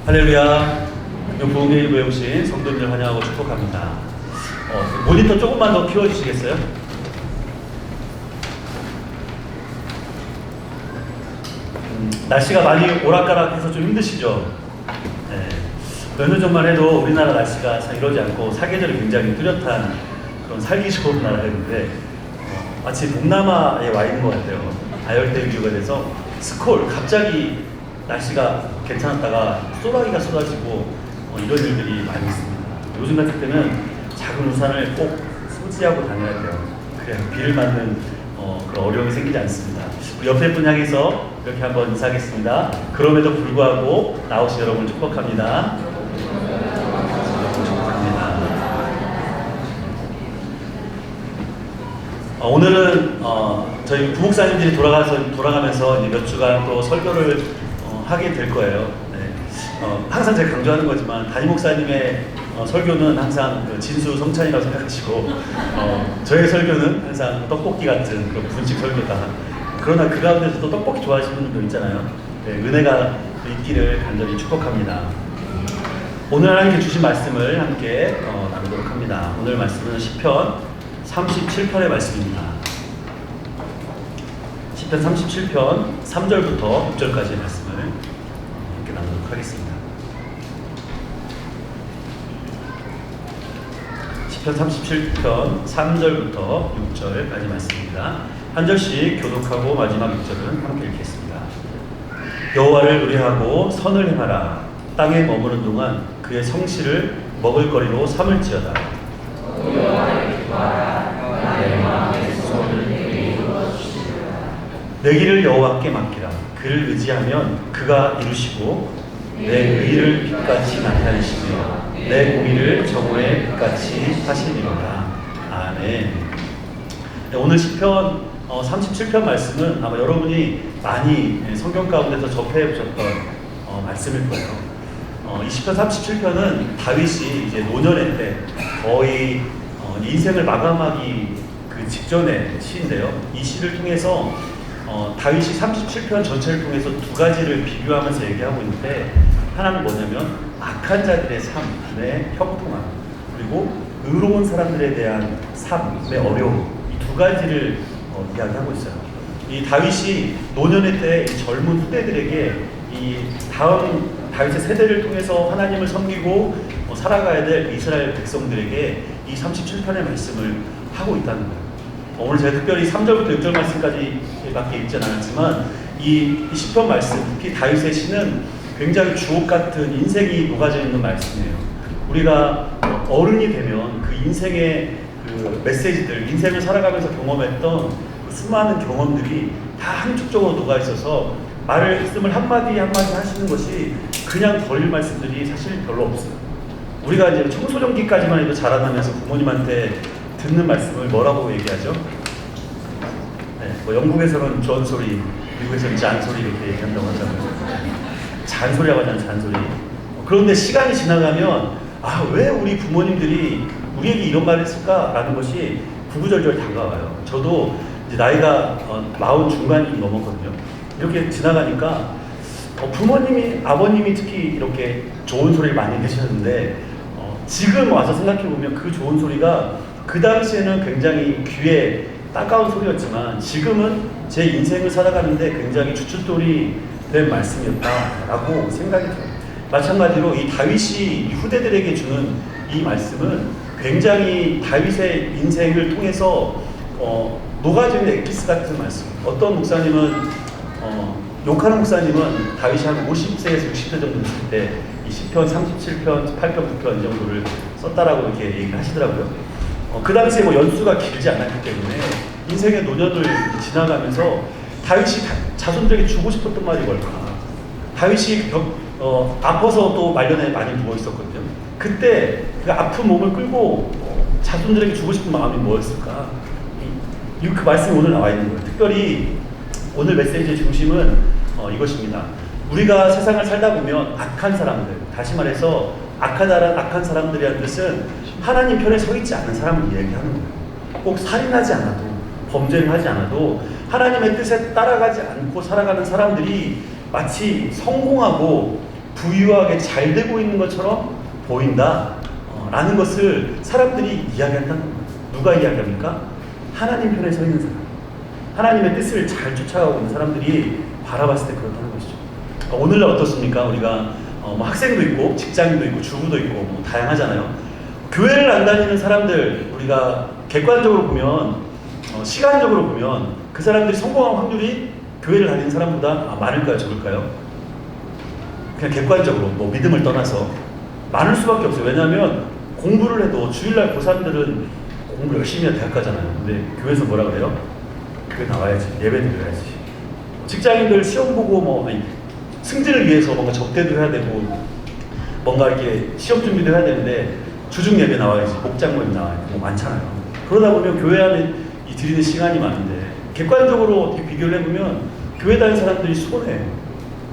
할렐루야. 부흥회의에 오신 성도님들 환영하고 축복합니다. 모니터 조금만 더 키워주시겠어요? 날씨가 많이 오락가락해서 좀 힘드시죠? 네. 몇 년 전만 해도 우리나라 날씨가 잘 이러지 않고 사계절이 굉장히 뚜렷한 그런 살기 좋은 나라였는데 마치 동남아에 와 있는 것 같아요. 아열대 기후가 돼서 스콜 갑자기 날씨가 괜찮았다가 소나기가 쏟아지고 이런 일들이 많이 있습니다. 요즘 같은 때는 작은 우산을 꼭 소지하고 다녀야 돼요. 그래야 비를 맞는 그런 어려움이 생기지 않습니다. 우리 옆에 분 향해서 이렇게 한번 인사하겠습니다. 그럼에도 불구하고 나오신 여러분 축복합니다. 축복합니다. 오늘은 저희 부목사님들이 돌아가면서 이제 몇 주간 또 설교를 하게 될 거예요. 네. 항상 제가 강조하는 거지만 담임 목사님의 설교는 항상 그 진수 성찬이라고 생각하시고 저의 설교는 항상 떡볶이 같은 그런 분식 설교다. 그러나 그 가운데서도 떡볶이 좋아하시는 분도 있잖아요. 네, 은혜가 있기를 간절히 축복합니다. 오늘 하나님께 주신 말씀을 함께 나누도록 합니다. 오늘 말씀은 시편 37편의 말씀입니다. 시편 37편 3절부터 6절까지의 말씀을 함께 나누도록 하겠습니다. 시편 37편 3절부터 6절까지 말씀입니다. 한 절씩 교독하고 마지막 6절은 함께 읽겠습니다. 여호와를 의뢰하고 선을 행하라. 땅에 머무는 동안 그의 성실을 먹을거리로 삼을지어다. 내 길을 여호와께 맡기라. 그를 의지하면 그가 이루시고 내 의를 빛같이 나타내시며 내 공의를 정오의 빛같이 하시리로다. 아멘. 네, 오늘 시편 37편 말씀은 아마 여러분이 많이 성경 가운데서 접해 보셨던 말씀일 거예요. 이 시편 37편은 다윗이 이제 노년의 때 거의 인생을 마감하기 그 직전의 시인데요. 이 시를 통해서 다윗이 37편 전체를 통해서 두 가지를 비교하면서 얘기하고 있는데, 하나는 뭐냐면 악한 자들의 삶의 형통함, 그리고 의로운 사람들에 대한 삶의 어려움, 이 두 가지를 이야기하고 있어요. 이 다윗이 노년의 때 이 젊은 후대들에게 이 다음 다윗의 세대를 통해서 하나님을 섬기고 살아가야 될 이스라엘 백성들에게 이 37편의 말씀을 하고 있다는 거예요. 오늘 제가 특별히 3절부터 6절 말씀까지밖에 읽진 않았지만 이 시편 말씀, 특히 다윗의 시는 굉장히 주옥 같은 인생이 녹아져 있는 말씀이에요. 우리가 어른이 되면 그 인생의 그 메시지들, 인생을 살아가면서 경험했던 그 수많은 경험들이 다 함축적으로 녹아 있어서 말씀을 한마디 한마디 하시는 것이 그냥 버릴 말씀들이 사실 별로 없어요. 우리가 이제 청소년기까지만 해도 자라나면서 부모님한테 듣는 말씀을 뭐라고 얘기하죠? 네, 뭐 영국에서는 존소리, 미국에서는 잔소리 이렇게 얘기한다고 하잖아요. 잔소리라고 하잖아요, 잔소리. 그런데 시간이 지나가면 왜 우리 부모님들이 우리에게 이런 말을 했을까라는 것이 구구절절 다가와요. 저도 이제 나이가 40 중반이 좀 넘었거든요. 이렇게 지나가니까 부모님이, 아버님이 특히 이렇게 좋은 소리를 많이 내셨는데 지금 와서 생각해보면 그 좋은 소리가 그 당시에는 굉장히 귀에 따가운 소리였지만 지금은 제 인생을 살아가는데 굉장히 주춧돌이 된 말씀이었다라고 생각이 들어요. 마찬가지로 이 다윗이 후대들에게 주는 이 말씀은 굉장히 다윗의 인생을 통해서 녹아져 있는 엑기스 같은 말씀. 어떤 목사님은 욕하는 목사님은 다윗이 한 50세에서 60세 정도 됐을 때 이 시편 37편, 8편, 9편 정도를 썼다라고 이렇게 얘기를 하시더라고요. 그 당시에 뭐 연수가 길지 않았기 때문에 인생의 노년을 지나가면서 다윗이 자손들에게 주고 싶었던 말이 뭘까? 다윗이 아파서 또 말년에 많이 누워 있었거든요. 그때 그 아픈 몸을 끌고 자손들에게 주고 싶은 마음이 뭐였을까? 그 말씀이 오늘 나와 있는 거예요. 특별히 오늘 메시지의 중심은 이것입니다. 우리가 세상을 살다 보면 악한 사람들, 다시 말해서 악한 사람들이라는 뜻은 하나님 편에 서 있지 않은 사람을 이야기하는 거예요. 꼭 살인하지 않아도, 범죄를 하지 않아도 하나님의 뜻에 따라가지 않고 살아가는 사람들이 마치 성공하고 부유하게 잘 되고 있는 것처럼 보인다 라는 것을 사람들이 이야기한다는 거예요. 누가 이야기합니까? 하나님 편에 서 있는 사람, 하나님의 뜻을 잘 쫓아가고 있는 사람들이 바라봤을 때 그렇다는 것이죠. 오늘날 어떻습니까? 우리가 뭐 학생도 있고 직장인도 있고 주부도 있고 뭐 다양하잖아요. 교회를 안 다니는 사람들, 우리가 객관적으로 보면 시간적으로 보면 그 사람들이 성공할 확률이 교회를 다니는 사람보다 많을까요? 적을까요? 그냥 객관적으로 뭐 믿음을 떠나서 많을 수밖에 없어요. 왜냐하면 공부를 해도 주일날 고3들은 공부 열심히 해야 대학 가잖아요. 근데 교회에서 뭐라 그래요? 교회 나와야지, 예배 드려야지. 직장인들 시험 보고 뭐 승진을 위해서 뭔가 접대도 해야 되고 뭔가 이렇게 시험 준비도 해야 되는데 주중 예배 나와야지, 목장 모임 나와야지, 뭐 많잖아요. 그러다 보면 교회 안에 드리는 시간이 많은데 객관적으로 어떻게 비교를 해보면 교회 다니는 사람들이 손해예요.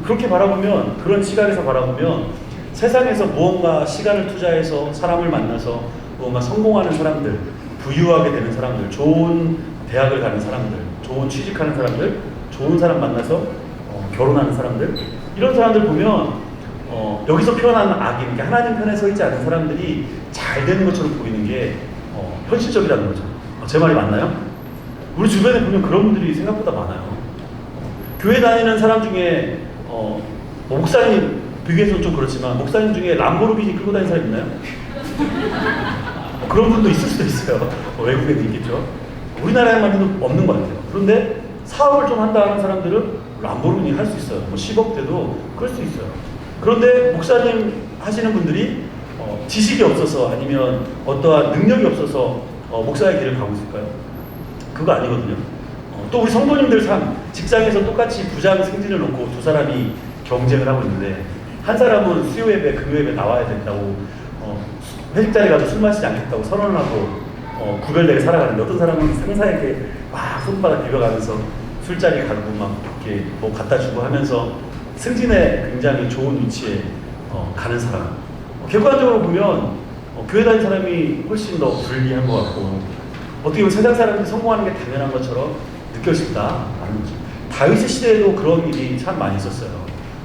그렇게 바라보면, 그런 시각에서 바라보면 세상에서 무언가 시간을 투자해서 사람을 만나서 무언가 성공하는 사람들, 부유하게 되는 사람들, 좋은 대학을 가는 사람들, 좋은 취직하는 사람들, 좋은 사람 만나서 결혼하는 사람들, 이런 사람들 보면 여기서 표현하는 악인, 그러니까 하나님 편에 서 있지 않은 사람들이 잘 되는 것처럼 보이는 게 현실적이라는 거죠. 제 말이 맞나요? 우리 주변에 보면 그런 분들이 생각보다 많아요. 교회 다니는 사람 중에 목사님 비교해서는 좀 그렇지만 목사님 중에 람보르기니 끌고 다니는 사람 있나요? 그런 분도 있을 수도 있어요. 외국에도 있겠죠. 우리나라에만 해도 없는 것 같아요. 그런데 사업을 좀 한다 하는 사람들은 람보르기니 할 수 있어요. 뭐 10억대도 끌 수 있어요. 그런데 목사님 하시는 분들이 지식이 없어서 아니면 어떠한 능력이 없어서 목사의 길을 가고 있을까요? 그거 아니거든요. 또 우리 성도님들 삶, 직장에서 똑같이 부장 승진을 놓고 두 사람이 경쟁을 하고 있는데 한 사람은 수요 예배, 금요 예배 나와야 된다고 회식 자리 가서 술 마시지 않겠다고 선언을 하고 구별되게 살아가는데, 어떤 사람은 상사에게 막 손바닥 비벼가면서 술자리 가고 막 이렇게 뭐 갖다 주고 하면서 승진에 굉장히 좋은 위치에 가는 사람. 객관적으로 보면 교회 다니는 사람이 훨씬 더 불리한 것 같고, 어떻게 보면 세상 사람들이 성공하는 게 당연한 것처럼 느껴진다. 다윗의 시대에도 그런 일이 참 많이 있었어요.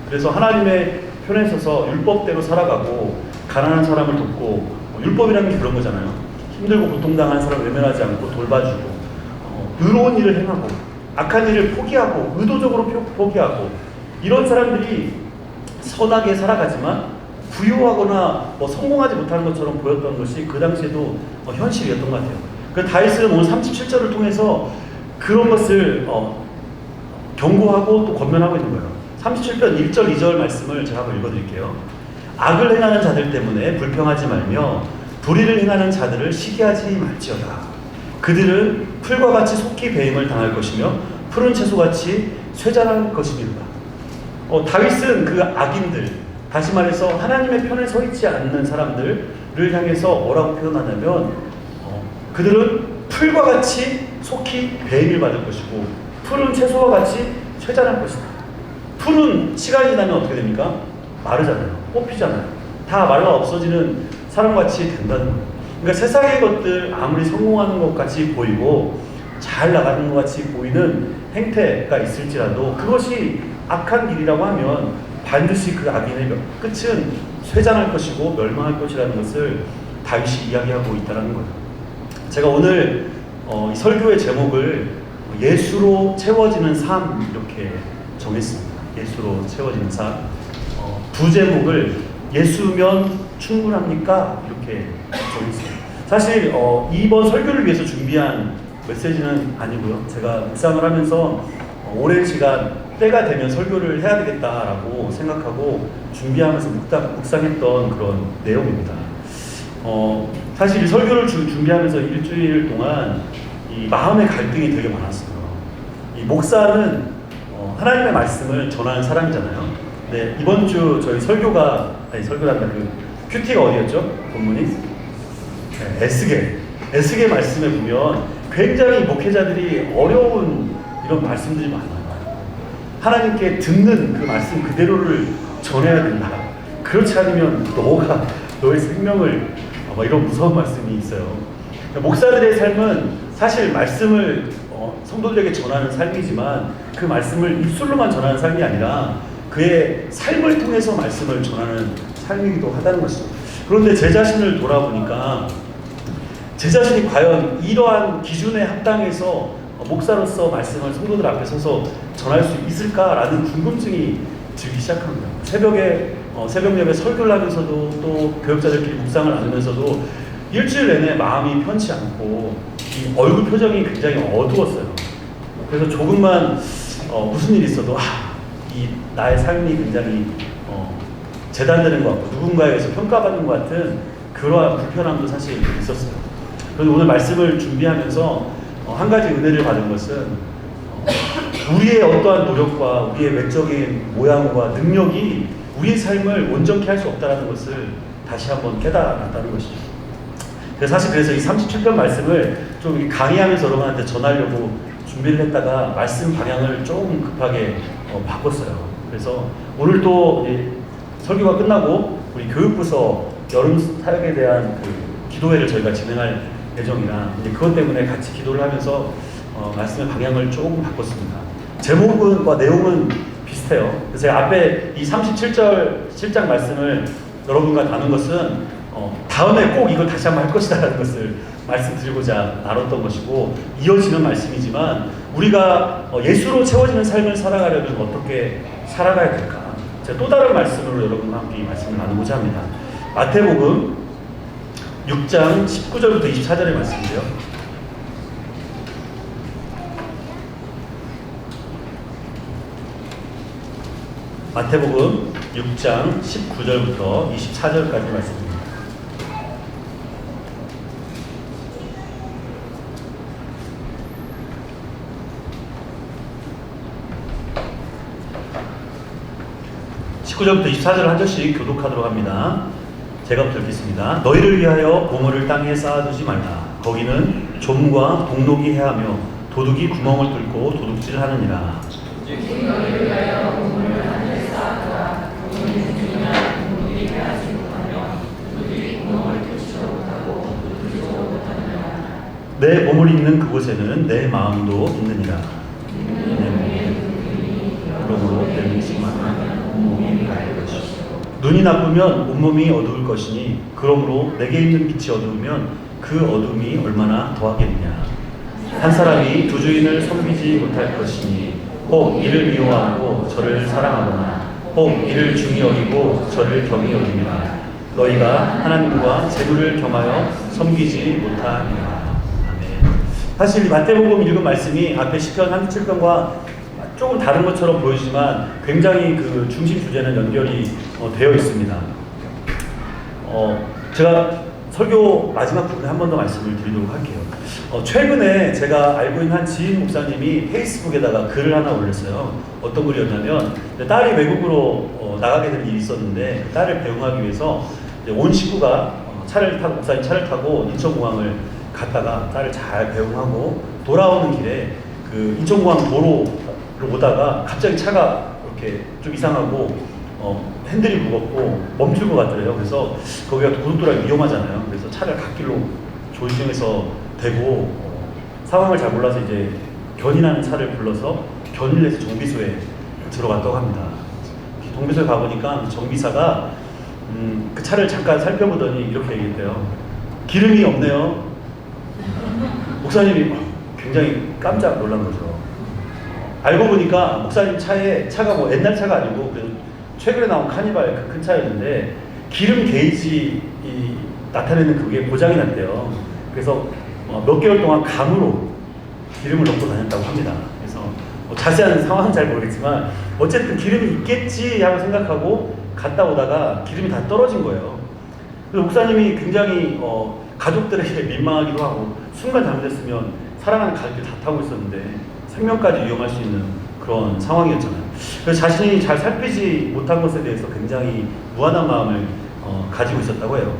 그래서 하나님의 편에 서서 율법대로 살아가고 가난한 사람을 돕고, 율법이라는 게 그런 거잖아요. 힘들고 고통당한 사람 외면하지 않고 돌봐주고, 의로운 일을 행하고 악한 일을 포기하고 의도적으로 포기하고, 이런 사람들이 선하게 살아가지만 부유하거나 뭐 성공하지 못하는 것처럼 보였던 것이 그 당시에도 현실이었던 것 같아요. 그래서 다윗은 오늘 37절을 통해서 그런 것을 경고하고 또 권면하고 있는 거예요. 37편 1절 2절 말씀을 제가 한번 읽어드릴게요. 악을 행하는 자들 때문에 불평하지 말며 불의를 행하는 자들을 시기하지 말지어다. 그들은 풀과 같이 속히 배임을 당할 것이며 푸른 채소같이 쇠잔할 것이니라. 다윗은 그 악인들, 다시 말해서 하나님의 편에 서 있지 않는 사람들을 향해서 뭐라고 표현하냐면 그들은 풀과 같이 속히 배임을 받을 것이고 푸른 채소와 같이 쇠잔할 것이다. 풀은 시간이 지나면 어떻게 됩니까? 마르잖아요. 뽑히잖아요. 다 말라 없어지는 사람같이 된다는 거예요. 그러니까 세상의 것들 아무리 성공하는 것 같이 보이고 잘 나가는 것 같이 보이는 행태가 있을지라도 그것이 악한 길이라고 하면 반드시 그 악인의 끝은 쇠잔할 것이고 멸망할 것이라는 것을 다윗이 이야기하고 있다는 거예요. 제가 오늘 이 설교의 제목을 예수로 채워지는 삶 이렇게 정했습니다. 예수로 채워지는 삶. 부제목을 예수면 충분합니까? 이렇게 정했습니다. 사실 이번 설교를 위해서 준비한 메시지는 아니고요. 제가 묵상을 하면서 오랜 시간 때가 되면 설교를 해야 되겠다라고 생각하고 준비하면서 묵상했던 그런 내용입니다. 사실 이 설교를 준비하면서 일주일 동안 이 마음의 갈등이 되게 많았어요. 이 목사는 하나님의 말씀을 전하는 사람이잖아요. 네, 이번 주 저희 설교란다. 그 큐티가 어디였죠? 본문이? 네, 에스겔 말씀에 보면 굉장히 목회자들이 어려운 이런 말씀들이 많아요. 하나님께 듣는 그 말씀 그대로를 전해야 된다. 그렇지 않으면 너의 생명을 이런 무서운 말씀이 있어요. 목사들의 삶은 사실 말씀을 성도들에게 전하는 삶이지만 그 말씀을 입술로만 전하는 삶이 아니라 그 그의 삶을 통해서 말씀을 전하는 삶이기도 하다는 것이죠. 그런데 제 자신을 돌아보니까 제 자신이 과연 이러한 기준에 합당해서 목사로서 말씀을 성도들 앞에 서서 전할 수 있을까라는 궁금증이 들기 시작합니다. 새벽 예배 설교를 하면서도 또 교역자들끼리 묵상을 나누면서도 일주일 내내 마음이 편치 않고 이 얼굴 표정이 굉장히 어두웠어요. 그래서 조금만 무슨 일이 있어도 이 나의 삶이 굉장히 재단되는 것 같고 누군가에서 평가받는 것 같은 그러한 불편함도 사실 있었어요. 그래서 오늘 말씀을 준비하면서 한 가지 은혜를 받은 것은 우리의 어떠한 노력과 우리의 외적인 모양과 능력이 우리의 삶을 온전케 할 수 없다는 것을 다시 한번 깨달았다는 것이죠. 그래서 이 37편 말씀을 좀 강의하면서 여러분한테 전하려고 준비를 했다가 말씀 방향을 조금 급하게 바꿨어요. 그래서 오늘 또 설교가 끝나고 우리 교육부서 여름 사역에 대한 그 기도회를 저희가 진행할 예정이라 그것 때문에 같이 기도를 하면서 말씀의 방향을 조금 바꿨습니다. 제목과 내용은 비슷해요. 그래서 제가 앞에 이 37절 7장 말씀을 여러분과 나눈 것은 다음에 꼭 이걸 다시 한번 할 것이다라는 것을 말씀드리고자 나눴던 것이고 이어지는 말씀이지만 우리가 예수로 채워지는 삶을 살아가려면 어떻게 살아가야 될까? 제가 또 다른 말씀으로 여러분과 함께 이 말씀을 나누고자 합니다. 마태복음 6장 19절부터 24절의 말씀이에요. 마태복음 6장 19절부터 24절까지 말씀입니다. (19절부터 24절) 한 절씩 교독하도록 합니다. 제가부터 읽겠습니다. 너희를 위하여 보물을 땅에 쌓아두지 말라. 거기는 좀과 동록이 해하며 도둑이 구멍을 뚫고 도둑질하느니라. 너희를 위하여 보물을 땅에 쌓아두라. 거기는 좀이나 동록이 해하지 못하며 도둑이 구멍을 뚫지도 못하고 도둑질도 못하느니라. 내 보물이 있는 그곳에는 내 마음도 있느니라. 그러므로 내 의식만 온몸이 밝을 것이요 눈이 나쁘면 온몸이 어두울 것이니 그러므로 내게 있는 빛이 어두우면 그 어둠이 얼마나 더하겠느냐. 한 사람이 두 주인을 섬기지 못할 것이니 혹 이를 미워하고 저를 사랑하거나 혹 이를 중히 여기고 저를 경히 여기니라. 너희가 하나님과 재물을 겸하여 섬기지 못하니라. 아멘. 사실 이 마태복음 읽은 말씀이 앞에 시편 37편과 조금 다른 것처럼 보이지만 굉장히 그 중심 주제는 연결이 되어 있습니다. 제가 설교 마지막 부분에 한 번 더 말씀을 드리도록 할게요. 최근에 제가 알고 있는 한 지인 목사님이 페이스북에다가 글을 하나 올렸어요. 어떤 글이었냐면 딸이 외국으로 나가게 될 일이 있었는데 딸을 배웅하기 위해서 온 식구가 목사님 차를 타고 인천공항을 갔다가 딸을 잘 배웅하고 돌아오는 길에 그 인천공항 도로 오다가 갑자기 차가 이렇게 좀 이상하고 핸들이 무겁고 멈출 것 같더래요. 그래서 거기가 고속도로가 위험하잖아요. 그래서 차를 갓길로 조정해서 대고 상황을 잘 몰라서 이제 견인하는 차를 불러서 견인을 해서 정비소에 들어갔다고 합니다. 정비소에 가보니까 정비사가 그 차를 잠깐 살펴보더니 이렇게 얘기했대요. 기름이 없네요. 목사님이 굉장히 깜짝 놀란 거죠. 알고 보니까 목사님 차가 뭐 옛날 차가 아니고 최근에 나온 카니발 그 큰 차였는데 기름 게이지 나타내는 그게 고장이 났대요. 그래서 몇 개월 동안 감으로 기름을 넣고 다녔다고 합니다. 그래서 자세한 상황은 잘 모르겠지만 어쨌든 기름이 있겠지 하고 생각하고 갔다 오다가 기름이 다 떨어진 거예요. 그래서 목사님이 굉장히 가족들에게 민망하기도 하고 순간 잘못했으면 사랑하는 가족들이 다 타고 있었는데 생명까지 위험할 수 있는 그런 상황이었잖아요. 그래서 자신이 잘 살피지 못한 것에 대해서 굉장히 무한한 마음을 가지고 있었다고 해요.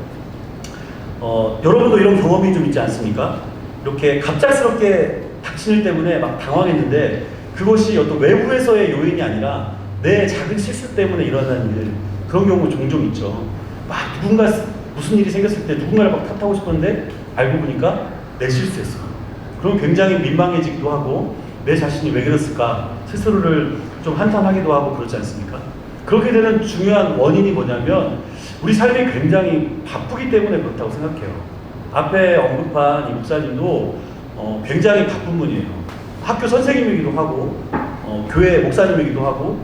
여러분도 이런 경험이 좀 있지 않습니까? 이렇게 갑작스럽게 닥친 일 때문에 막 당황했는데 그것이 어떤 외부에서의 요인이 아니라 내 작은 실수 때문에 일어나는 일, 그런 경우 종종 있죠. 막 누군가 무슨 일이 생겼을 때 누군가를 막 탓하고 싶었는데 알고 보니까 내 실수였어. 그럼 굉장히 민망해지기도 하고 내 자신이 왜 그랬을까 스스로를 좀 한탄하기도 하고 그렇지 않습니까? 그렇게 되는 중요한 원인이 뭐냐면 우리 삶이 굉장히 바쁘기 때문에 그렇다고 생각해요. 앞에 언급한 이 목사님도 굉장히 바쁜 분이에요. 학교 선생님이기도 하고 교회 목사님이기도 하고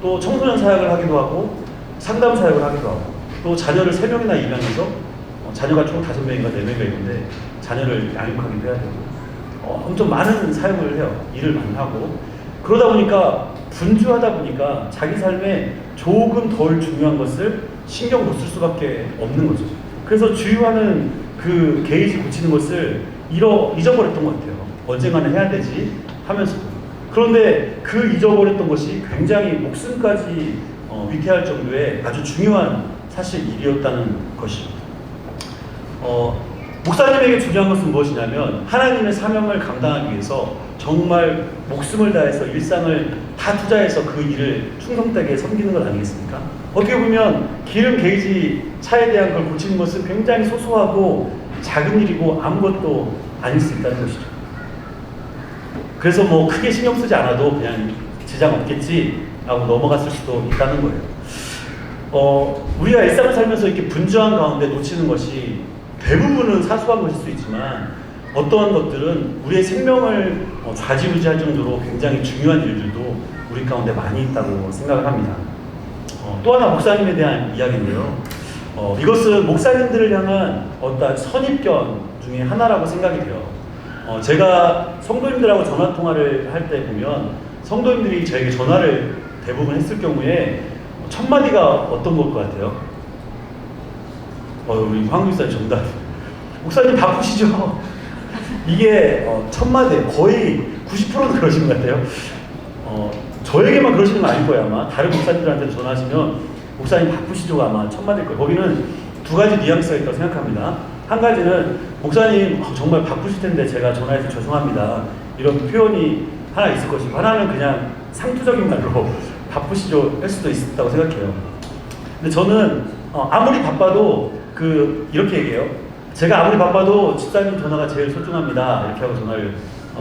또 청소년 사역을 하기도 하고 상담 사역을 하기도 하고 또 자녀를 3명이나 입양해서 자녀가 총 5명인가 4명인가 있는데 자녀를 양육하기도 해야 되고 엄청 많은 사역을 해요. 일을 많이 하고 그러다 보니까 분주하다 보니까 자기 삶에 조금 덜 중요한 것을 신경 못 쓸 수밖에 없는 거죠. 그래서 주유하는 그 게이지 고치는 것을 잊어버렸던 것 같아요. 언젠가는 해야 되지 하면서도. 그런데 그 잊어버렸던 것이 굉장히 목숨까지 위태할 정도의 아주 중요한 사실 일이었다는 것입니다. 목사님에게 중요한 것은 무엇이냐면 하나님의 사명을 감당하기 위해서 정말 목숨을 다해서 일상을 다 투자해서 그 일을 충성되게 섬기는 것 아니겠습니까? 어떻게 보면 기름 게이지 차에 대한 걸 고치는 것은 굉장히 소소하고 작은 일이고 아무것도 아닐 수 있다는 것이죠. 그래서 뭐 크게 신경 쓰지 않아도 그냥 지장 없겠지라고 넘어갔을 수도 있다는 거예요. 우리가 일상을 살면서 이렇게 분주한 가운데 놓치는 것이 대부분은 사소한 것일 수 있지만 어떠한 것들은 우리의 생명을 좌지우지할 정도로 굉장히 중요한 일들도 우리 가운데 많이 있다고 생각을 합니다. 또 하나 목사님에 대한 이야기인데요. 이것은 목사님들을 향한 어떤 선입견 중에 하나라고 생각이 돼요. 제가 성도님들하고 전화통화를 할 때 보면 성도님들이 저에게 전화를 대부분 했을 경우에 첫 마디가 어떤 걸 것 같아요? 우리 황교사님 정답. 목사님 바쁘시죠? 이게 첫 마디 거의 90%는 그러시는 것 같아요. 저에게만 그러시는 건 아닐 거예요. 아마 다른 목사님들한테 전화하시면 목사님 바쁘시죠? 아마 첫 마디일 거예요. 거기는 두 가지 뉘앙스가 있다고 생각합니다. 한 가지는 목사님 정말 바쁘실 텐데 제가 전화해서 죄송합니다. 이런 표현이 하나 있을 것이고 하나는 그냥 상투적인 말로 바쁘시죠? 할 수도 있다고 생각해요. 근데 저는 아무리 바빠도 이렇게 얘기해요. 제가 아무리 바빠도 집사님 전화가 제일 소중합니다. 이렇게 하고 전화를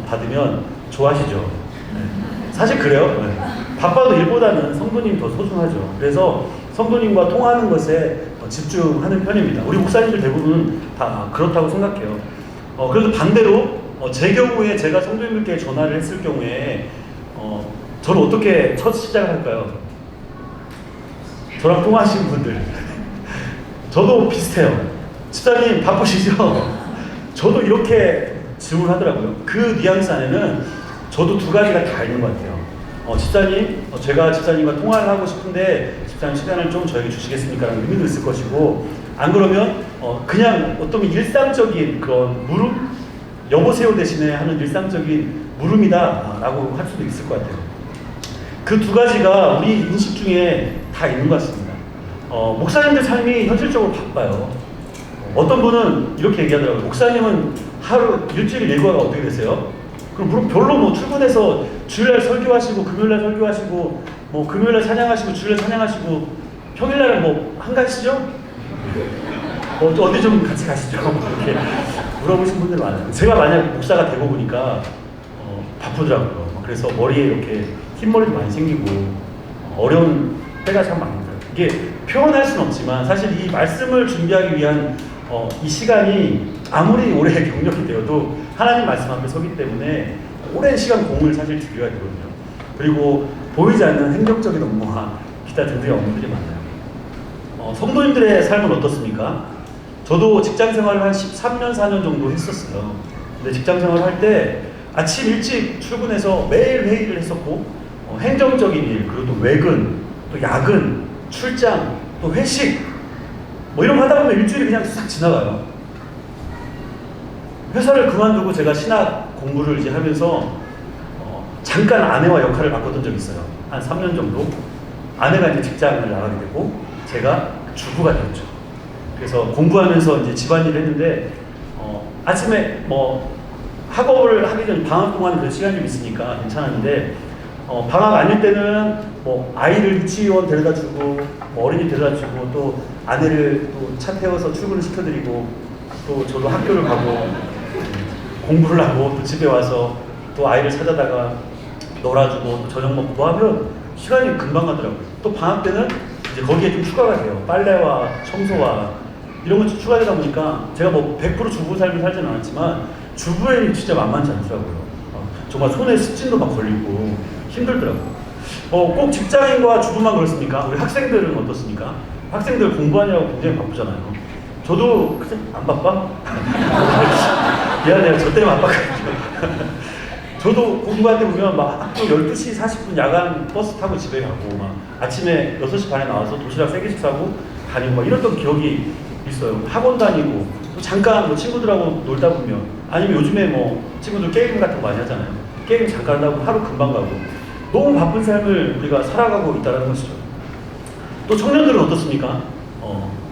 받으면 좋아하시죠. 네. 사실 그래요. 네. 바빠도 일보다는 성도님이 더 소중하죠. 그래서 성도님과 통화하는 것에 집중하는 편입니다. 우리 목사님들 대부분 다 그렇다고 생각해요. 그래도 반대로 제 경우에 제가 성도님들께 전화를 했을 경우에 저는 어떻게 첫 시작을 할까요? 저랑 통화하시는 분들 저도 비슷해요. 집사님 바쁘시죠? 저도 이렇게 질문하더라고요. 그 뉘앙스 안에는 저도 두 가지가 다 있는 것 같아요. 집사님, 제가 집사님과 통화를 하고 싶은데 집사님 시간을 좀 저에게 주시겠습니까? 라는 의미도 있을 것이고 안 그러면 그냥 어떤 일상적인 그런 물음? 여보세요 대신에 하는 일상적인 물음이다 라고 할 수도 있을 것 같아요. 그 두 가지가 우리 인식 중에 다 있는 것 같습니다. 목사님들 삶이 현실적으로 바빠요. 어떤 분은 이렇게 얘기하더라고요. 목사님은 하루 일주일 일과가 어떻게 되세요? 그럼 물론 별로 뭐 출근해서 주일날 설교하시고 금요일날 설교하시고 뭐 금요일날 찬양하시고 주일날 찬양하시고 평일날은 뭐 한가시죠? 어디 좀 같이 가시죠? 이렇게 물어보신 분들 많아요. 제가 만약 목사가 되고 보니까 바쁘더라고요. 그래서 머리에 이렇게 흰머리도 많이 생기고 어려운 때가 참 많습니다. 이게 표현할 수는 없지만 사실 이 말씀을 준비하기 위한 이 시간이 아무리 오래 경력이 되어도 하나님 말씀 앞에 서기 때문에 오랜 시간 공을 사실 들여야 되거든요. 그리고 보이지 않는 행정적인 업무와 기타 등등의 업무들이 많아요. 성도님들의 삶은 어떻습니까? 저도 직장 생활을 한 13년, 4년 정도 했었어요. 근데 직장 생활을 할 때 아침 일찍 출근해서 매일 회의를 했었고 행정적인 일, 그리고 또 외근, 또 야근, 출장, 또 회식 뭐 이런 거 하다 보면 일주일이 그냥 싹 지나가요. 회사를 그만두고 제가 신학 공부를 이제 하면서 잠깐 아내와 역할을 바꿨던 적이 있어요. 한 3년 정도. 아내가 이제 직장을 나가게 되고 제가 주부가 되었죠. 그래서 공부하면서 이제 집안일을 했는데 아침에 뭐 학업을 하기 전 방학 동안 그 시간이 좀 있으니까 괜찮았는데 방학 아닐 때는 뭐 아이를 유치원 데려다주고 뭐 어린이 데려다주고 또 아내를 또 차 태워서 출근을 시켜드리고 또 저도 학교를 가고 공부를 하고 또 집에 와서 또 아이를 찾아다가 놀아주고 또 저녁 먹고 하면 시간이 금방 가더라고요. 또 방학 때는 이제 거기에 좀 추가가 돼요. 빨래와 청소와 이런 것좀 추가되다 보니까 제가 뭐 100% 주부 삶을 살지는 않았지만 주부애는 진짜 만만치 않더라고요. 정말 손에 습진도 막 걸리고 힘들더라고요. 꼭 직장인과 주부만 그렇습니까? 우리 학생들은 어떻습니까? 학생들 공부하느라고 굉장히 바쁘잖아요. 저도 안 바빠? 미안해요. 저 때문에 바빠가지고. 저도 공부할 때 보면 막 학교 12시 40분 야간 버스 타고 집에 가고 막 아침에 6시 반에 나와서 도시락 3개씩 사고 다니고 막 이랬던 기억이 있어요. 학원 다니고 또 잠깐 뭐 친구들하고 놀다 보면 아니면 요즘에 뭐 친구들 게임 같은 거 많이 하잖아요. 게임 잠깐 하고 하루 금방 가고 너무 바쁜 삶을 우리가 살아가고 있다는 것이죠. 또 청년들은 어떻습니까?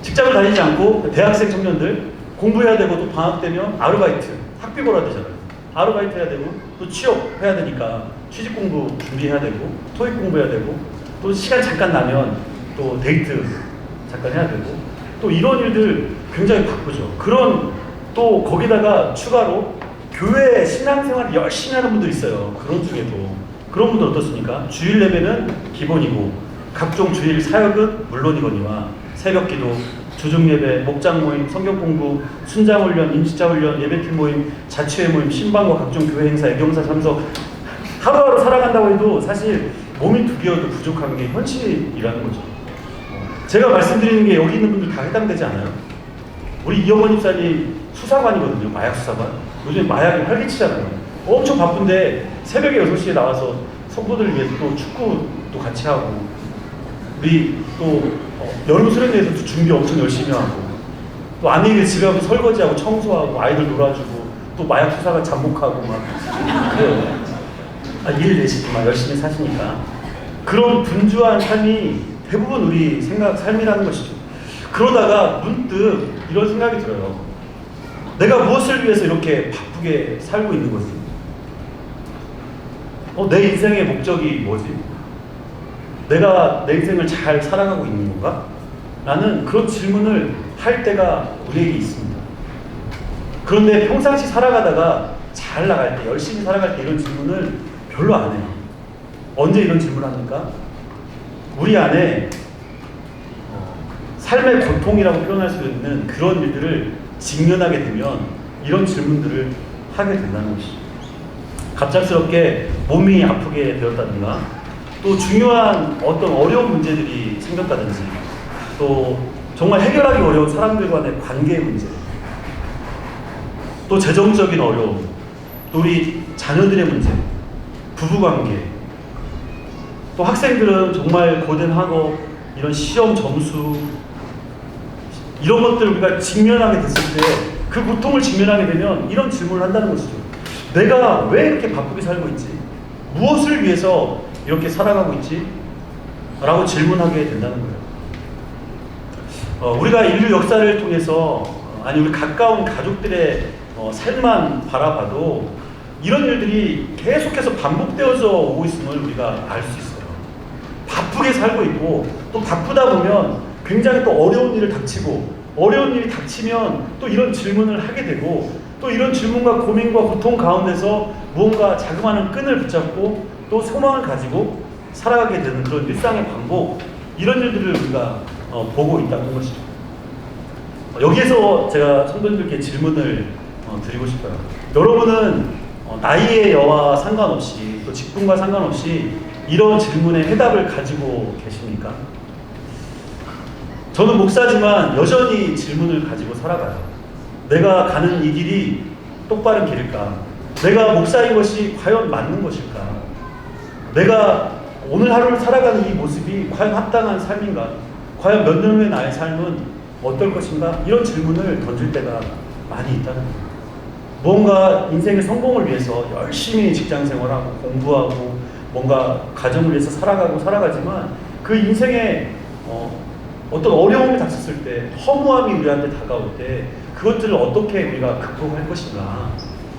직장을 다니지 않고 대학생 청년들 공부해야 되고 또 방학 되면 아르바이트, 학비 벌어야 되잖아요. 아르바이트 해야 되고 또 취업해야 되니까 취직 공부 준비해야 되고 토익 공부해야 되고 또 시간 잠깐 나면 또 데이트 잠깐 해야 되고 또 이런 일들 굉장히 바쁘죠. 그런 또 거기다가 추가로 교회 신앙생활 열심히 하는 분들 있어요. 그런 중에도 그런 분들 어떻습니까? 주일 예배는 기본이고 각종 주일 사역은 물론이거니와 새벽기도, 주중예배, 목장 모임, 성경 공부, 순장훈련, 임시자 훈련, 예배팀 모임, 자치회 모임, 신방과 각종 교회 행사, 애경사 참석 하루하루 살아간다고 해도 사실 몸이 두 개여도 부족한 게 현실이라는 거죠. 제가 말씀드리는 게 여기 있는 분들 다 해당되지 않아요? 우리 이영원 집사님 수사관이거든요. 마약 수사관. 요즘에 마약이 활기치잖아요. 엄청 바쁜데 새벽에 6시에 나와서 성도들을 위해서 또 축구도 같이 하고 우리 또 여름 수련회에서도 준비 엄청 열심히 하고 또 아내들 집에 와서 설거지하고 청소하고 아이들 놀아주고 또 마약 수사관 잠복하고 막 그래요. 일 내시고 막 열심히 사시니까 그런 분주한 삶이 대부분 우리 삶이라는 것이죠. 그러다가 문득 이런 생각이 들어요. 내가 무엇을 위해서 이렇게 바쁘게 살고 있는 거지? 내 인생의 목적이 뭐지? 내가 내 인생을 잘 살아가고 있는 건가? 라는 그런 질문을 할 때가 우리에게 있습니다. 그런데 평상시 살아가다가 잘 나갈 때, 열심히 살아갈 때 이런 질문을 별로 안 해요. 언제 이런 질문을 합니까? 우리 안에 삶의 고통이라고 표현할 수 있는 그런 일들을 직면하게 되면 이런 질문들을 하게 된다는 것이죠. 갑작스럽게 몸이 아프게 되었다든가 또 중요한 어떤 어려운 문제들이 생겼다든지 또 정말 해결하기 어려운 사람들 간의 관계 문제 또 재정적인 어려움 또 우리 자녀들의 문제 부부관계 또 학생들은 정말 고된 학업 이런 시험 점수 이런 것들을 우리가 직면하게 됐을 때 그 고통을 직면하게 되면 이런 질문을 한다는 것이죠. 내가 왜 이렇게 바쁘게 살고 있지? 무엇을 위해서 이렇게 살아가고 있지? 라고 질문하게 된다는 거예요. 우리가 인류 역사를 통해서 아니 우리 가까운 가족들의 삶만 바라봐도 이런 일들이 계속해서 반복되어져 오고 있음을 우리가 알 수 있어요. 바쁘게 살고 있고 또 바쁘다 보면 굉장히 또 어려운 일을 닥치고 어려운 일이 닥치면 또 이런 질문을 하게 되고 또 이런 질문과 고민과 고통 가운데서 무언가 자그마한 끈을 붙잡고 또 소망을 가지고 살아가게 되는 그런 일상의 반복 이런 일들을 우리가 보고 있다는 것이죠. 여기에서 제가 성도님들께 질문을 드리고 싶어요. 여러분은 나이의 여와 상관없이 또 직분과 상관없이 이런 질문에 해답을 가지고 계십니까? 저는 목사지만 여전히 질문을 가지고 살아가요. 내가 가는 이 길이 똑바른 길일까? 내가 목사인 것이 과연 맞는 것일까? 내가 오늘 하루를 살아가는 이 모습이 과연 합당한 삶인가? 과연 몇 년 후의 나의 삶은 어떨 것인가? 이런 질문을 던질 때가 많이 있다는 거예요. 뭔가 인생의 성공을 위해서 열심히 직장생활하고 공부하고 뭔가 가정을 위해서 살아가지만 그 인생에 어떤 어려움이 닥쳤을 때 허무함이 우리한테 다가올 때 그것들을 어떻게 우리가 극복할 것인가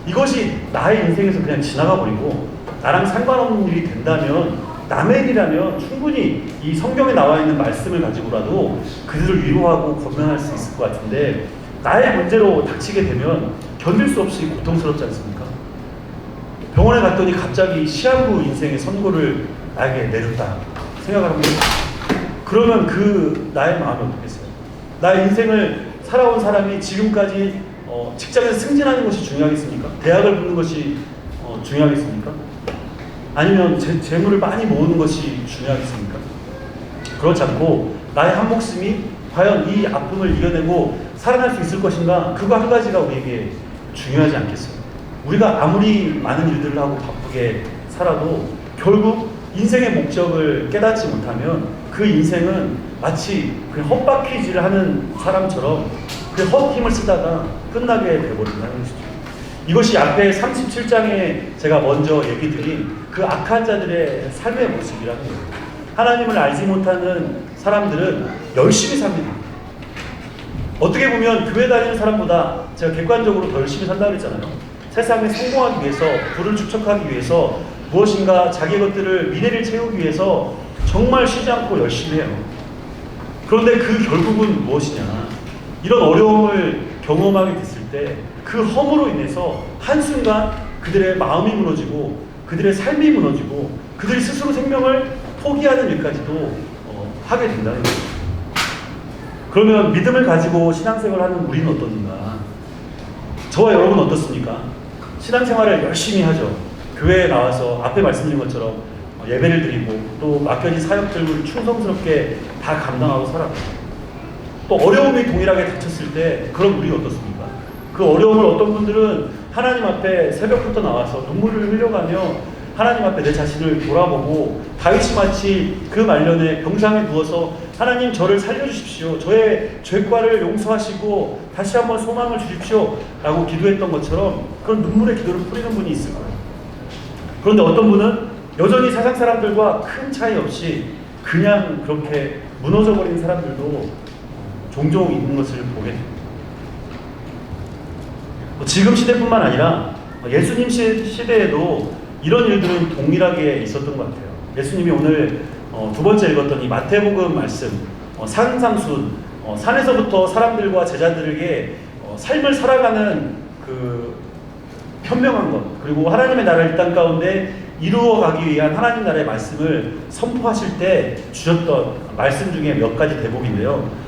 이것이 나의 인생에서 그냥 지나가 버리고 나랑 상관없는 일이 된다면 남의 일이라면 충분히 이 성경에 나와 있는 말씀을 가지고라도 그들을 위로하고 권면할 수 있을 것 같은데 나의 문제로 닥치게 되면 견딜 수 없이 고통스럽지 않습니까? 병원에 갔더니 갑자기 시한부 인생의 선고를 나에게 내렸다 생각을 합니다. 그러면 그 나의 마음이 어떻겠어요? 나의 인생을 살아온 사람이 지금까지 직장에서 승진하는 것이 중요하겠습니까? 대학을 붙는 것이 중요하겠습니까? 아니면 재물을 많이 모으는 것이 중요하겠습니까? 그렇지 않고 나의 한 목숨이 과연 이 아픔을 이겨내고 살아날 수 있을 것인가? 그거 한 가지가 우리에게 중요하지 않겠어요? 우리가 아무리 많은 일들을 하고 바쁘게 살아도 결국 인생의 목적을 깨닫지 못하면 그 인생은 마치 그냥 헛바퀴질을 하는 사람처럼 그 헛힘을 쓰다가 끝나게 되어버린다는 것이죠. 이것이 앞에 37장에 제가 먼저 얘기 드린 그 악한 자들의 삶의 모습이라는 거예요. 하나님을 알지 못하는 사람들은 열심히 삽니다. 어떻게 보면 교회 다니는 사람보다 제가 객관적으로 더 열심히 산다고 했잖아요. 세상에 성공하기 위해서, 부를 축적하기 위해서, 무엇인가 자기 것들을 미래를 채우기 위해서 정말 쉬지 않고 열심히 해요. 그런데 그 결국은 무엇이냐? 이런 어려움을 경험하게 됐을 때 그 허물로 인해서 한순간 그들의 마음이 무너지고 그들의 삶이 무너지고 그들이 스스로 생명을 포기하는 일까지도 하게 된다는 거죠. 그러면 믿음을 가지고 신앙생활을 하는 우리는 어떻는가? 저와 여러분 어떻습니까? 신앙생활을 열심히 하죠. 교회에 나와서 앞에 말씀드린 것처럼 예배를 드리고 또 맡겨진 사역들을 충성스럽게 다 감당하고 살아가고 또 어려움이 동일하게 닥쳤을 때 그럼 우리는 어떻습니까? 그 어려움을 어떤 분들은 하나님 앞에 새벽부터 나와서 눈물을 흘려가며 하나님 앞에 내 자신을 돌아보고 다윗이 마치 그 말년에 병상에 누워서 하나님 저를 살려주십시오. 저의 죄과를 용서하시고 다시 한번 소망을 주십시오. 라고 기도했던 것처럼 그런 눈물의 기도를 뿌리는 분이 있을 거예요. 그런데 어떤 분은 여전히 세상 사람들과 큰 차이 없이 그냥 그렇게 무너져버린 사람들도 종종 있는 것을 보게 됩니다. 지금 시대뿐만 아니라 예수님 시대에도 이런 일들은 동일하게 있었던 것 같아요. 예수님이 오늘 두 번째 읽었던 이 마태복음 말씀, 산상순, 산에서부터 사람들과 제자들에게 삶을 살아가는 그 현명한 것, 그리고 하나님의 나라를 이 땅 가운데 이루어가기 위한 하나님 나라의 말씀을 선포하실 때 주셨던 말씀 중에 몇 가지 대목인데요.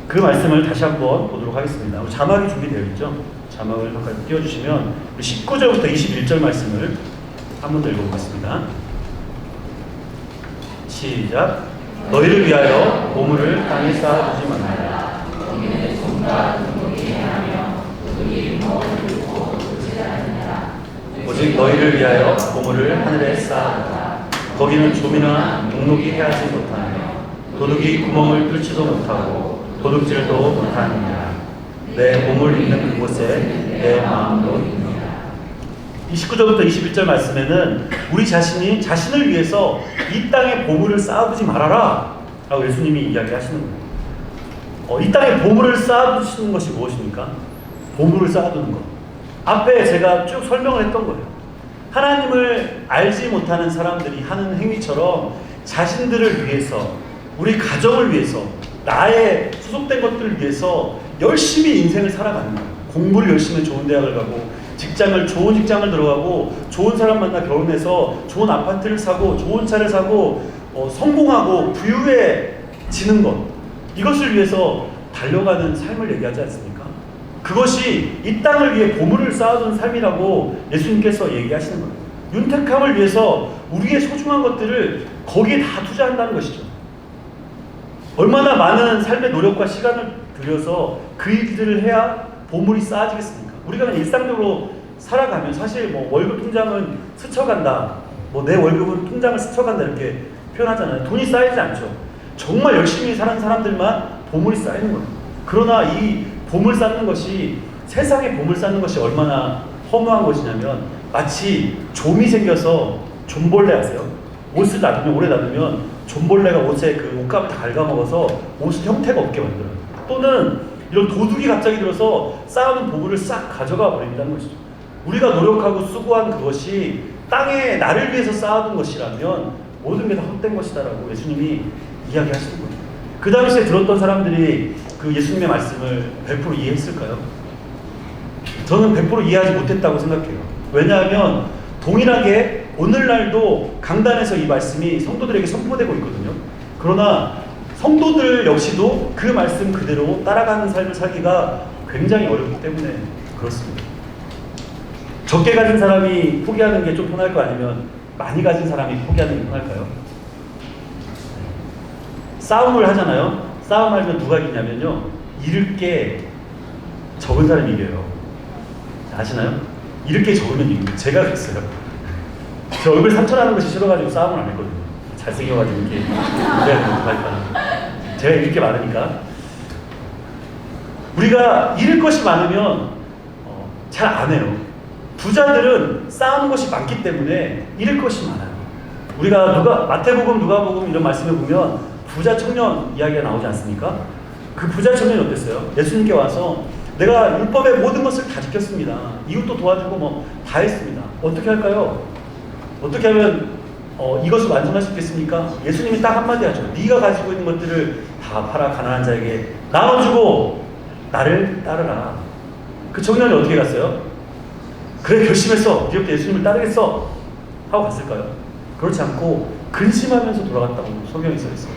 그 말씀을 다시 한번 보도록 하겠습니다. 자막이 준비되어 있죠? 자막을 잠깐 띄워주시면 19절부터 21절 말씀을 한 번 더 읽어보겠습니다. 시작. 너희를 위하여 보물을 땅에 쌓아두지 말라. 오직 너희를 위하여 보물을 하늘에 쌓아두라. 거기는 좀이나 녹록이 해하지 못하며 도둑이 구멍을 뚫지도 못하고 도둑질도 못하느니라. 내 보물 있는 그곳에 내 마음도 있느니라. 19절부터 21절 말씀에는 우리 자신이 자신을 위해서 이 땅에 보물을 쌓아두지 말아라 라고 예수님이 이야기하시는 거예요. 이 땅에 보물을 쌓아두시는 것이 무엇입니까? 보물을 쌓아두는 것. 앞에 제가 쭉 설명을 했던 거예요. 하나님을 알지 못하는 사람들이 하는 행위처럼 자신들을 위해서, 우리 가정을 위해서, 나의 소속된 것들을 위해서 열심히 인생을 살아가는 거예요. 공부를 열심히 해 좋은 대학을 가고 좋은 직장을 들어가고 좋은 사람 만나 결혼해서 좋은 아파트를 사고 좋은 차를 사고 성공하고 부유해지는 것, 이것을 위해서 달려가는 삶을 얘기하지 않습니까? 그것이 이 땅을 위해 보물을 쌓아둔 삶이라고 예수님께서 얘기하시는 거예요. 윤택함을 위해서 우리의 소중한 것들을 거기에 다 투자한다는 것이죠. 얼마나 많은 삶의 노력과 시간을 들여서 그 일들을 해야 보물이 쌓아지겠습니까? 우리가 그냥 일상적으로 살아가면 사실 뭐 월급 통장은 스쳐간다, 뭐 내 월급은 통장을 스쳐간다 이렇게 표현하잖아요. 돈이 쌓이지 않죠. 정말 열심히 사는 사람들만 보물이 쌓이는 거예요. 그러나 이 보물 쌓는 것이, 세상에 보물 쌓는 것이 얼마나 허무한 것이냐면 마치 좀이 생겨서 좀벌레 아세요? 옷을 놔두면, 오래 놔두면 좀벌레가 옷에 그 옷감을 다 갉아먹어서 옷을 형태가 없게 만들어요. 또는 이런 도둑이 갑자기 들어서 쌓아놓은 보물을 싹 가져가 버린다는 것이죠. 우리가 노력하고 수고한 그것이 땅에 나를 위해서 쌓아둔 것이라면 모든 게 다 헛된 것이다라고 예수님이 이야기하시는 거예요. 그 당시에 들었던 사람들이 그 예수님의 말씀을 100% 이해했을까요? 저는 100% 이해하지 못했다고 생각해요. 왜냐하면 동일하게 오늘날도 강단에서 이 말씀이 성도들에게 선포되고 있거든요. 그러나 성도들 역시도 그 말씀 그대로 따라가는 삶을 살기가 굉장히 어렵기 때문에 그렇습니다. 적게 가진 사람이 포기하는 게 좀 편할 거 아니면 많이 가진 사람이 포기하는 게 편할까요? 싸움을 하잖아요. 싸움하면 누가 이기냐면요, 잃을 게 적은 사람이 이겨요. 아시나요? 잃을 게 적으면 이깁니다. 제가 그랬어요. 저 얼굴 상처나는 것이 싫어가지고 싸움을 안 했거든요. 잘생겨가지고 이렇게 무대를 못할까. 제가 잃을 게 많으니까. 우리가 잃을 것이 많으면 잘 안 해요. 부자들은 쌓은 것이 많기 때문에 잃을 것이 많아요. 우리가 마태복음, 누가복음 이런 말씀을 보면 부자 청년 이야기가 나오지 않습니까? 그 부자 청년이 어땠어요? 예수님께 와서 내가 율법의 모든 것을 다 지켰습니다. 이웃도 도와주고 뭐 다 했습니다. 어떻게 할까요? 어떻게 하면 이것을 완성할 수 있겠습니까? 예수님이 딱 한마디 하죠. 네가 가지고 있는 것들을 다 팔아 가난한 자에게 나눠주고 나를 따르라. 그 청년이 어떻게 갔어요? 그래, 결심했어. 이제부터 예수님을 따르겠어 하고 갔을까요? 그렇지 않고 근심하면서 돌아갔다고 성경에 써 있어요.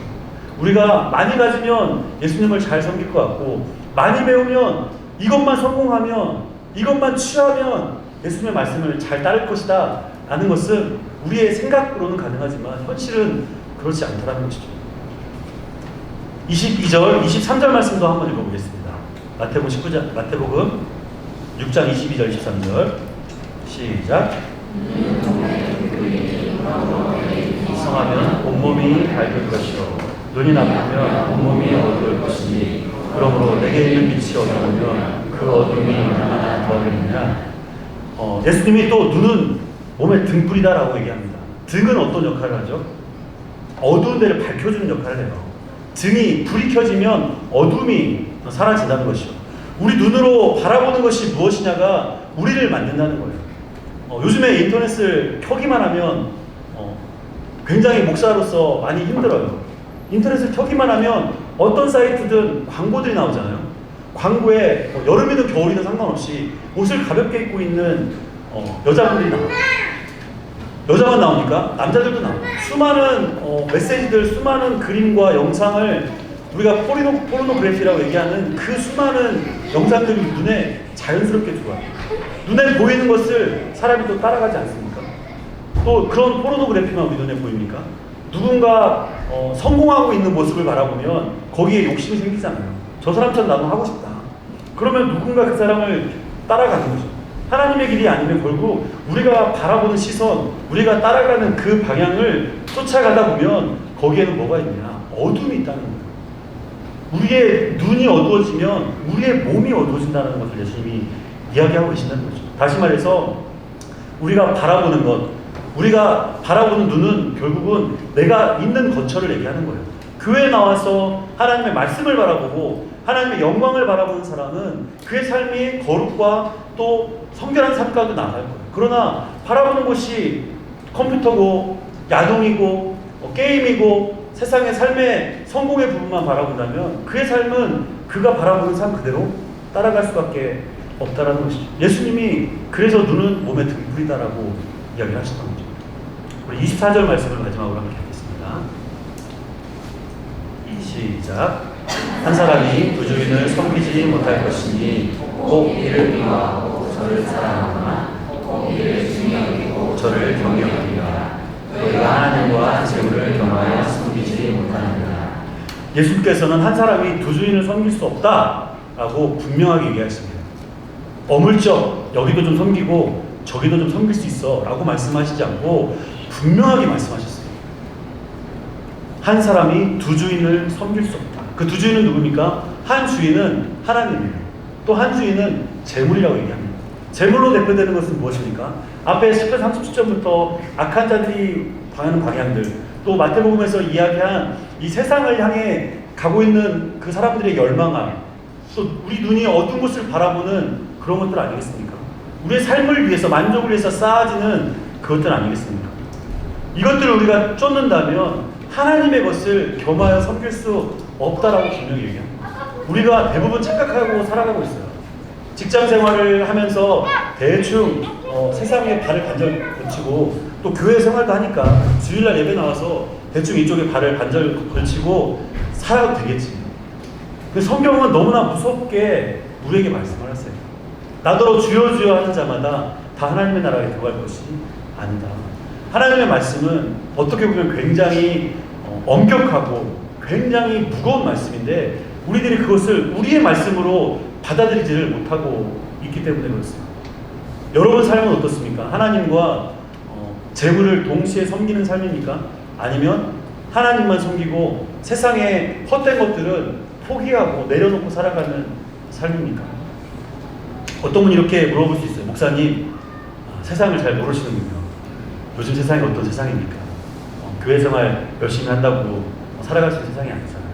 우리가 많이 가지면 예수님을 잘 섬길 것 같고, 많이 배우면 이것만 성공하면, 이것만 취하면 예수님의 말씀을 잘 따를 것이다 라는 것은 우리의 생각으로는 가능하지만 현실은 그렇지 않다는 것이죠. 22절, 23절 말씀도 한번 읽어보겠습니다. 마태복음 6장 22절, 23절 시작. 성하면 온몸이 밝을 것이요 눈이 나쁘면 온몸이 어두울 것이니 그러므로 내게 있는 빛이 어두우면 그 어둠이 얼마나 더하겠느냐. 예수님이 또 눈은 몸의 등불이다라고 얘기합니다. 등은 어떤 역할을 하죠? 어두운 데를 밝혀주는 역할을 해요. 등이 불이 켜지면 어둠이 사라진다는 것이죠. 우리 눈으로 바라보는 것이 무엇이냐가 우리를 만든다는 거예요. 요즘에 인터넷을 켜기만 하면 굉장히 목사로서 많이 힘들어요. 인터넷을 켜기만 하면 어떤 사이트든 광고들이 나오잖아요. 광고에 여름이든 겨울이든 상관없이 옷을 가볍게 입고 있는 여자분들이 나와요. 여자만 나오니까 남자들도 나와요. 수많은 메시지들, 수많은 그림과 영상을 우리가 포르노그래피라고 얘기하는 그 수많은 영상들이 눈에 자연스럽게 들어와요. 눈에 보이는 것을 사람이 또 따라가지 않습니까? 또 그런 포르노그래피만 우리 눈에 보입니까? 누군가 성공하고 있는 모습을 바라보면 거기에 욕심이 생기잖아요. 저 사람처럼 나도 하고 싶다. 그러면 누군가 그 사람을 따라가는 거죠. 하나님의 길이 아니면 결국 우리가 바라보는 시선, 우리가 따라가는 그 방향을 쫓아가다 보면 거기에는 뭐가 있냐? 어둠이 있다는 거예요. 우리의 눈이 어두워지면 우리의 몸이 어두워진다는 것을 예수님이 이야기하고 계신다는 거죠. 다시 말해서 우리가 바라보는 것, 우리가 바라보는 눈은 결국은 내가 있는 거처를 얘기하는 거예요. 교회에 나와서 하나님의 말씀을 바라보고 하나님의 영광을 바라보는 사람은 그의 삶이 거룩과 또 성결한 삶과도 나아갈 거예요. 그러나 바라보는 것이 컴퓨터고 야동이고 게임이고 세상의 삶의 성공의 부분만 바라본다면 그의 삶은 그가 바라보는 삶 그대로 따라갈 수밖에 없다라는 것이죠. 예수님이 그래서 눈은 몸의 등불이다라고 이야기를 하셨던 거죠. 우리 24절 말씀을 마지막으로 함께 하겠습니다. 시작. 한 사람이 두 주인을 섬기지 못할 것이니 꼭 이를 미워하고 저를 사랑하거나 꼭 이를 중히 여기고 저를 경외하리라. 너희가 하나님과 재물을 겸하여 섬기지 못하느니라. 예수께서는 한 사람이 두 주인을 섬길 수 없다라고 분명하게 얘기하십니다. 어물쩍 여기도 좀 섬기고 저기도 좀 섬길 수 있어 라고 말씀하시지 않고 분명하게 말씀하셨어요. 한 사람이 두 주인을 섬길 수 없다. 그 두 주인은 누굽니까? 한 주인은 하나님이에요. 또 한 주인은 재물이라고 얘기합니다. 재물로 대표되는 것은 무엇입니까? 앞에 10편 37절부터 악한 자들이 방하는 방향들, 또 마태복음에서 이야기한 이 세상을 향해 가고 있는 그 사람들의 열망함, 또 우리 눈이 어두운 곳을 바라보는 그런 것들 아니겠습니까? 우리의 삶을 위해서, 만족을 위해서 쌓아지는 그것들 아니겠습니까? 이것들을 우리가 쫓는다면 하나님의 것을 겸하여 섬길 수 없다라고 분명히 얘기합니다. 우리가 대부분 착각하고 살아가고 있어요. 직장 생활을 하면서 대충 세상에 발을 반절 고치고 또 교회 생활도 하니까 주일날 예배 나와서 대충 이쪽에 발을 반절 걸치고 살아도 되겠지. 그 성경은 너무나 무섭게 우리에게 말씀을 하세요. 나더러 주여 주여 하는 자마다 다 하나님의 나라에 들어갈 것이 아니다. 하나님의 말씀은 어떻게 보면 굉장히 엄격하고 굉장히 무거운 말씀인데 우리들이 그것을 우리의 말씀으로 받아들이지를 못하고 있기 때문에 그렇습니다. 여러분 삶은 어떻습니까? 하나님과 재물을 동시에 섬기는 삶입니까? 아니면 하나님만 섬기고 세상의 헛된 것들은 포기하고 내려놓고 살아가는 삶입니까? 어떤 분이 이렇게 물어볼 수 있어요. 목사님, 세상을 잘 모르시는군요. 요즘 세상이 어떤 세상입니까? 교회 생활 열심히 한다고 살아갈 수 있는 세상이 아니잖아요.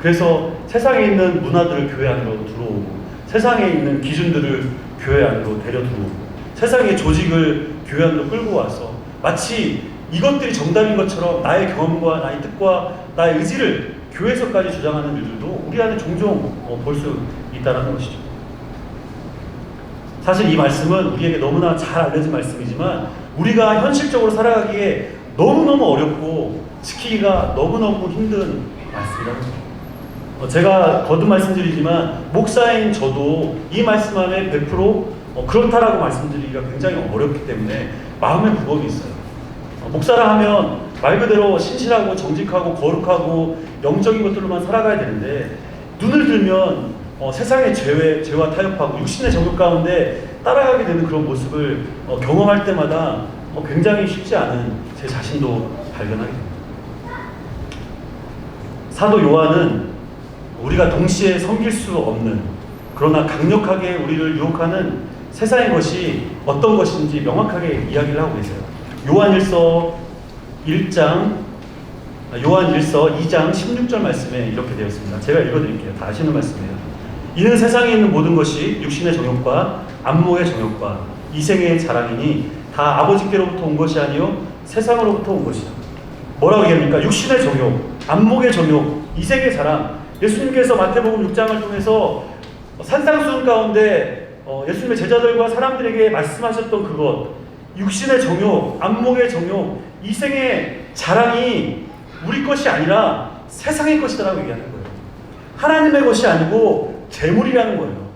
그래서 세상에 있는 문화들을 교회 안으로 들어오고 세상에 있는 기준들을 교회 안으로 데려 들어오고 세상의 조직을 교회 안으로 끌고 와서 마치 이것들이 정답인 것처럼 나의 경험과 나의 뜻과 나의 의지를 교회에서까지 주장하는 일들도 우리 안에 종종 볼 수 있다는 것이죠. 사실 이 말씀은 우리에게 너무나 잘 알려진 말씀이지만 우리가 현실적으로 살아가기에 너무너무 어렵고 지키기가 너무너무 힘든 말씀이라는 거예요. 제가 거듭 말씀드리지만 목사인 저도 이 말씀 안에 100% 그렇다라고 말씀드리기가 굉장히 어렵기 때문에 마음의 무거움이 있어요. 목사라 하면 말 그대로 신실하고 정직하고 거룩하고 영적인 것들로만 살아가야 되는데 눈을 들면 세상의 죄와 타협하고 육신의 정욕 가운데 따라가게 되는 그런 모습을 경험할 때마다 굉장히 쉽지 않은 제 자신도 발견하게 됩니다. 사도 요한은 우리가 동시에 섬길 수 없는 그러나 강력하게 우리를 유혹하는 세상의 것이 어떤 것인지 명확하게 이야기를 하고 계세요. 요한일서 2장 16절 말씀에 이렇게 되어 있습니다. 제가 읽어드릴게요. 다 아시는 말씀이에요. 이는 세상에 있는 모든 것이 육신의 정욕과 안목의 정욕과 이생의 자랑이니 다 아버지께로부터 온 것이 아니요 세상으로부터 온 것이다. 뭐라고 얘기합니까? 육신의 정욕, 안목의 정욕, 이생의 자랑. 예수님께서 마태복음 6장을 통해서 산상수훈 가운데 예수님의 제자들과 사람들에게 말씀하셨던 그것, 육신의 정욕, 안목의 정욕, 이생의 자랑이 우리 것이 아니라 세상의 것이다라고 얘기하는 거예요. 하나님의 것이 아니고 재물이라는 거예요.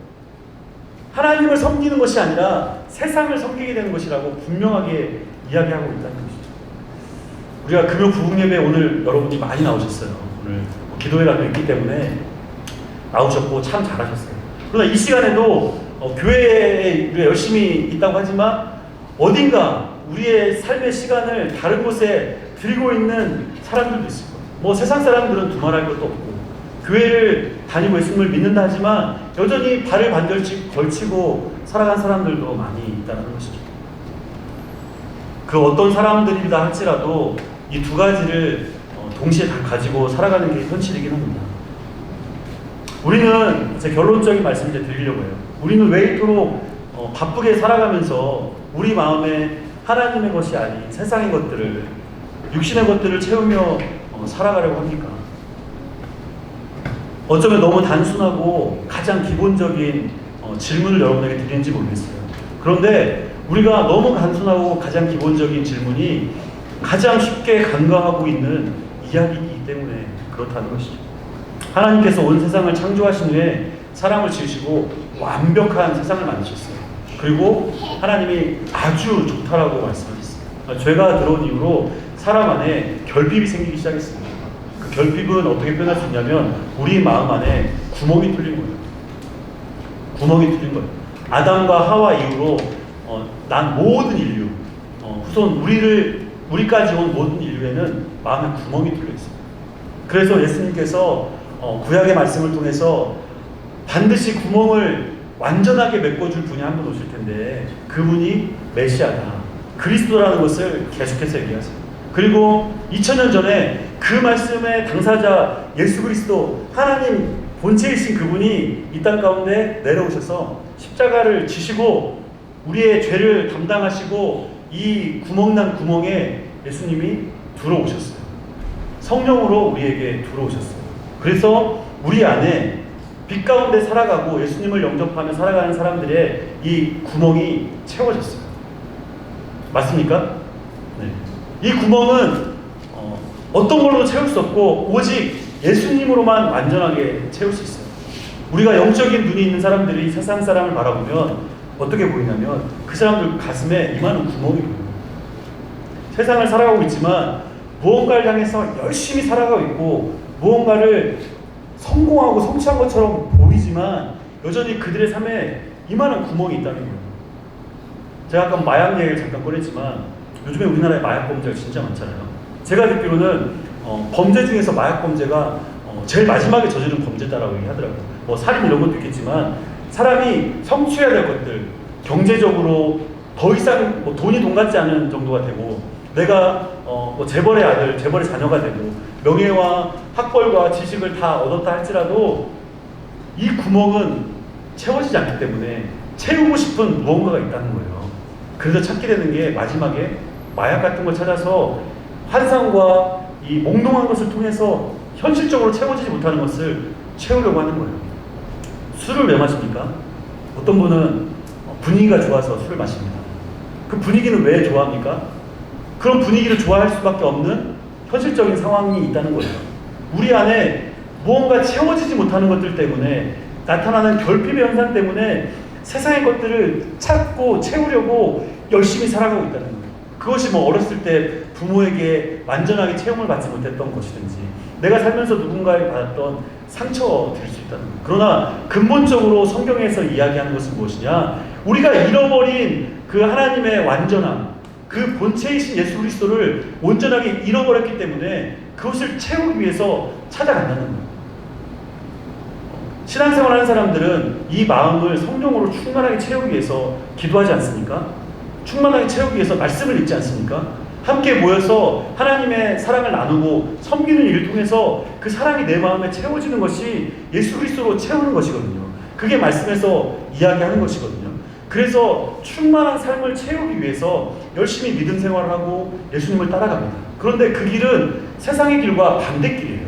하나님을 섬기는 것이 아니라 세상을 섬기게 되는 것이라고 분명하게 이야기하고 있다는 것이죠. 우리가 금요 부흥예배 오늘 여러분이 많이 나오셨어요. 오늘 기도회가 있기 때문에 나오셨고 참 잘하셨어요. 그러나 이 시간에도 교회에 우리가 열심히 있다고 하지만 어딘가 우리의 삶의 시간을 다른 곳에 드리고 있는 사람들도 있을 거예요. 뭐 세상 사람들은 두말할 것도 없고 교회를 다니고 예수님을 믿는다 하지만 여전히 발을 반절씩 걸치고 살아간 사람들도 많이 있다는 것이죠. 그 어떤 사람들이다 할지라도 이 두 가지를 동시에 다 가지고 살아가는 게 현실이긴 합니다. 우리는 제 결론적인 말씀 이제 드리려고 해요. 우리는 왜 이토록 바쁘게 살아가면서 우리 마음에 하나님의 것이 아닌 세상의 것들을, 육신의 것들을 채우며 살아가려고 합니까? 어쩌면 너무 단순하고 가장 기본적인 질문을 여러분에게 드리는지 모르겠어요. 그런데 우리가 너무 단순하고 가장 기본적인 질문이 가장 쉽게 간과하고 있는 이야기이기 때문에 그렇다는 것이죠. 하나님께서 온 세상을 창조하신 후에 사람을 지으시고 완벽한 세상을 만드셨어요. 그리고 하나님이 아주 좋다라고 말씀하셨어요. 죄가 들어온 이후로 사람 안에 결핍이 생기기 시작했습니다. 그 결핍은 어떻게 표현할 수 있냐면 우리 마음 안에 구멍이 뚫린 거예요. 구멍이 뚫린 거예요. 아담과 하와 이후로 난 모든 인류, 후손 우리까지 온 모든 인류에는 마음에 구멍이 뚫려 있습니다. 그래서 예수님께서 구약의 말씀을 통해서 반드시 구멍을 완전하게 메꿔줄 분이 한 분 오실 텐데 그분이 메시아다, 그리스도라는 것을 계속해서 얘기하세요. 그리고 2000년 전에 그 말씀의 당사자 예수 그리스도, 하나님 본체이신 그분이 이 땅 가운데 내려오셔서 십자가를 지시고 우리의 죄를 담당하시고 이 구멍난 구멍에 예수님이 들어오셨어요. 성령으로 우리에게 들어오셨어요. 그래서 우리 안에 빛 가운데 살아가고 예수님을 영접하며 살아가는 사람들의 이 구멍이 채워졌어요. 맞습니까? 네. 이 구멍은 어떤 걸로도 채울 수 없고 오직 예수님으로만 완전하게 채울 수 있어요. 우리가 영적인 눈이 있는 사람들이 세상 사람을 바라보면 어떻게 보이냐면 그 사람들 가슴에 이만한 구멍이 보여요. 세상을 살아가고 있지만 무언가를 향해서 열심히 살아가고 있고 무언가를 성공하고 성취한 것처럼 보이지만 여전히 그들의 삶에 이만한 구멍이 있다는 거예요. 제가 아까 마약 얘기를 잠깐 꺼냈지만 요즘에 우리나라에 마약 범죄가 진짜 많잖아요. 제가 듣기로는 범죄 중에서 마약 범죄가 제일 마지막에 저지른 범죄다라고 얘기하더라고요. 뭐 살인 이런 것도 있겠지만 사람이 성취해야 될 것들, 경제적으로 더 이상 뭐 돈이 돈 같지 않은 정도가 되고 내가 뭐 재벌의 아들, 재벌의 자녀가 되고 명예와 학벌과 지식을 다 얻었다 할지라도 이 구멍은 채워지지 않기 때문에 채우고 싶은 무언가가 있다는 거예요. 그래서 찾게 되는 게 마지막에 마약 같은 걸 찾아서 환상과 이 몽롱한 것을 통해서 현실적으로 채워지지 못하는 것을 채우려고 하는 거예요. 술을 왜 마십니까? 어떤 분은 분위기가 좋아서 술을 마십니다. 그 분위기는 왜 좋아합니까? 그런 분위기를 좋아할 수밖에 없는 현실적인 상황이 있다는 거예요. 우리 안에 무언가 채워지지 못하는 것들 때문에 나타나는 결핍의 현상 때문에 세상의 것들을 찾고 채우려고 열심히 살아가고 있다는 거예요. 그것이 뭐 어렸을 때 부모에게 완전하게 체험을 받지 못했던 것이든지 내가 살면서 누군가에 받았던 상처될 수 있다는 거예요. 그러나 근본적으로 성경에서 이야기하는 것은 무엇이냐? 우리가 잃어버린 그 하나님의 완전함, 그 본체이신 예수 그리스도를 온전하게 잃어버렸기 때문에 그것을 채우기 위해서 찾아간다는 거예요. 신앙생활 하는 사람들은 이 마음을 성령으로 충만하게 채우기 위해서 기도하지 않습니까? 충만하게 채우기 위해서 말씀을 읽지 않습니까? 함께 모여서 하나님의 사랑을 나누고 섬기는 일을 통해서 그 사랑이 내 마음에 채워지는 것이 예수 그리스도로 채우는 것이거든요. 그게 말씀에서 이야기하는 것이거든요. 그래서 충만한 삶을 채우기 위해서 열심히 믿음 생활을 하고 예수님을 따라갑니다. 그런데 그 길은 세상의 길과 반대길이에요.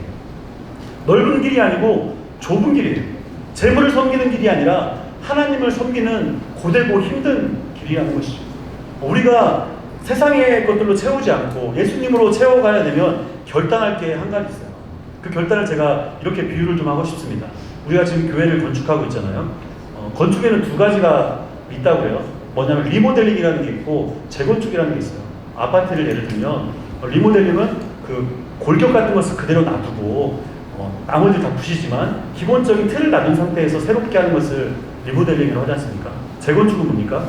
넓은 길이 아니고 좁은 길이에요. 재물을 섬기는 길이 아니라 하나님을 섬기는 고되고 힘든 길이라는 것이죠. 우리가 세상의 것들로 채우지 않고 예수님으로 채워가야 되면 결단할 게 한 가지 있어요. 그 결단을 제가 이렇게 비유를 좀 하고 싶습니다. 우리가 지금 교회를 건축하고 있잖아요. 건축에는 두 가지가 있다고 해요. 뭐냐면 리모델링이라는 게 있고 재건축이라는 게 있어요. 아파트를 예를 들면 리모델링은 그 골격 같은 것을 그대로 놔두고 나머지 다 부시지만 기본적인 틀을 놔둔 상태에서 새롭게 하는 것을 리모델링이라고 하지 않습니까? 재건축은 뭡니까?